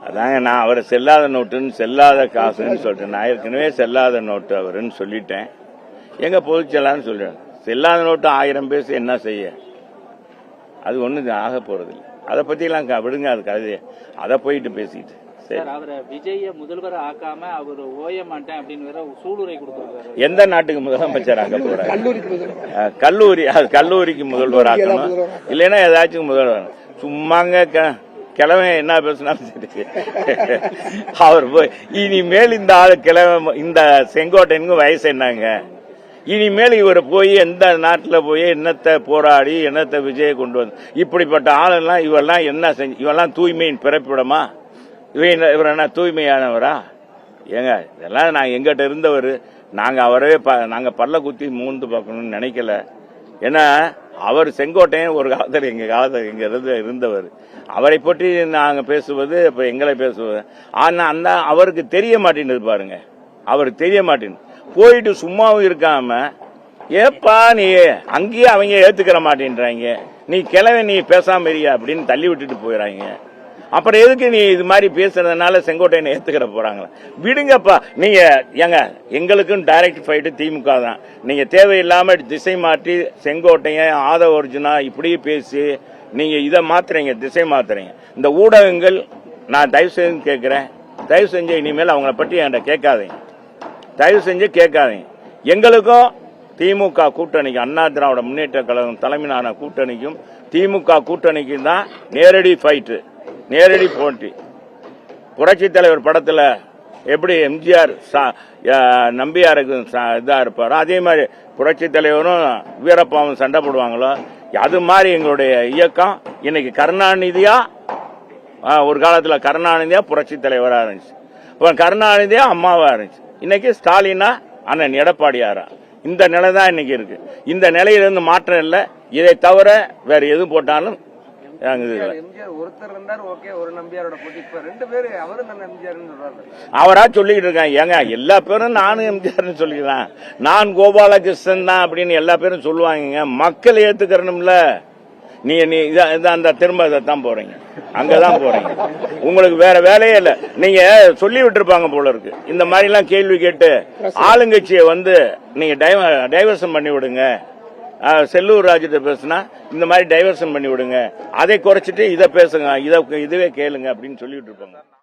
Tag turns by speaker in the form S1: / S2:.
S1: அதாங்க நான் அவரை செல்லாத நோட்டுன்னு செல்லாத காசுன்னு சொல்லிட்டேன். நான் ஏற்கனவே செல்லாத நோட்டு அவருன்னு சொல்லிட்டேன். எங்க பொதுச்செயலாளர்னு சொல்றேன். செல்லாத நோட்டு 1000 பேச என்ன செய்ய? அது ஒண்ணு ஆக போறது இல்லை. அதை பத்தி எல்லாம் விடுங்க. அது கதையை அதை போயிட்டு பேசிட்டு
S2: அவரை விஜய முதல்வர் ஆக்காம அவர் ஓய மாட்டேன் அப்படின்னு வேற சூளுரை கொடுத்திருக்காரு.
S1: எந்த நாட்டுக்கு முதலமைச்சர் ஆக்க போறாரு? கல்லூரிக்கு முதல்வர் ஆக்கணும். இல்லைன்னா ஏதாச்சும் முதல்வர். சும்மாங்க கிழமை என்ன பேசினாலும் சரி. அவர் போய் இனிமேல் இந்த ஆளு கிழமை இந்த செங்கோட்டையனுக்கு வயசு என்னங்க? இனிமேல் இவர் போய் எந்த நாட்டில் போய் என்னத்தை போராடி என்னத்தை விஜய கொண்டு வந்து இப்படிப்பட்ட ஆளெல்லாம் இவெல்லாம் என்ன செஞ்சு இவெல்லாம் தூய்மையின் பிறப்பிடமா? இவர் என்ன தூய்மையானவரா? ஏங்க இதெல்லாம் நான் எங்கிட்ட இருந்தவர். நாங்க அவரவே நாங்க பல்ல குத்தி மூந்து பார்க்கணும்னு நினைக்கல. ஏன்னா அவர் செங்கோட்டையன் ஒரு காலத்தில் எங்க இருந்தவர். அவரை பற்றி நாங்க பேசுவது இப்ப எங்களை பேசுவது. ஆனா அந்த அவருக்கு தெரிய மாட்டேங்குது பாருங்க. அவருக்கு தெரிய மாட்டேங்குது. போயிட்டு சும்மாவும் இருக்காம ஏப்பா நீ அங்கேயே அவங்க ஏத்துக்கிற மாட்டேன்றாங்க. நீ கிளவை நீ பேசாம இருக்கியா அப்படின்னு தள்ளி விட்டுட்டு போயிடறாங்க. அப்புறம் எதுக்கு நீ இது மாதிரி பேசுறதுனால செங்கோட்டையனை ஏத்துக்கிற போறாங்களா? விடுங்கப்பா. நீங்க ஏங்க எங்களுக்கும் டைரக்ட் ஃபைட்டு திமுக தான். நீங்க தேவையில்லாம திசை மாற்றி செங்கோட்டையன் ஆதவ அர்ஜுனா இப்படி பேசி நீங்க இதை மாத்துறீங்க, திசை மாத்துறீங்க. இந்த ஊடகங்கள் நான் தயவு செஞ்சு கேட்கிறேன். தயவு செஞ்சு இனிமேல் அவங்கள பற்றி என்கிட்ட கேட்காதீங்க. தயவு செஞ்சு கேட்காதீங்க. எங்களுக்கும் திமுக கூட்டணிக்கு அண்ணா திராவிட முன்னேற்ற கழகம் தலைமையிலான கூட்டணிக்கும் திமுக கூட்டணிக்கும் தான் நேரடி ஃபைட்டு, நேரடி போட்டி. புரட்சி தலைவர் படத்துல எப்படி எம்ஜிஆர் நம்பியாருக்கு இதா இருப்பாரோ அதே மாதிரி புரட்சி தலைவரும் வீரப்பாவும் சண்டை போடுவாங்களோ அது மாதிரி எங்களுடைய இயக்கம் இன்னைக்கு கருணாநிதியா ஒரு காலத்துல கருணாநிதியா புரட்சி தலைவரா இருந்துச்சு. இப்ப கருணாநிதியா அம்மாவா இருந்துச்சு. இன்னைக்கு ஸ்டாலினா அண்ணன் எடப்பாடியாரா. இந்த நிலை தான் இன்னைக்கு இருக்கு. இந்த நிலையிலிருந்து மாற்றம் இல்லை. இதை தவிர வேற எது போட்டாலும் அவரா சொல்லிக்கிட்டு இருக்காங்க. ஏங்க எல்லா பேரும் நானும் எம்ஜிஆர் சொல்லிக்கலாம். நான் கோபாலகிருஷ்ணன் தான் அப்படின்னு எல்லா பேரும் சொல்லுவாங்க. மக்கள் ஏத்துக்கிறனும்ல. நீ அந்த திரும்ப தான் போறீங்க, அங்கதான் போறீங்க. உங்களுக்கு வேற வேலையே இல்ல. நீங்க சொல்லி விட்டுருப்பாங்க போல இருக்கு. இந்த மாதிரி எல்லாம் கேள்வி கேட்டு ஆளுங்கட்சியை நீங்க டைவர்ஷன் பண்ணி விடுங்க. செல்லூர் ராஜிட்ட பேசுனா இந்த மாதிரி டைவர்ஷன் பண்ணி விடுங்க. அதை குறைச்சிட்டு இதை பேசுங்க, இதுவே கேளுங்க அப்படின்னு சொல்லிட்டு இருப்பாங்க.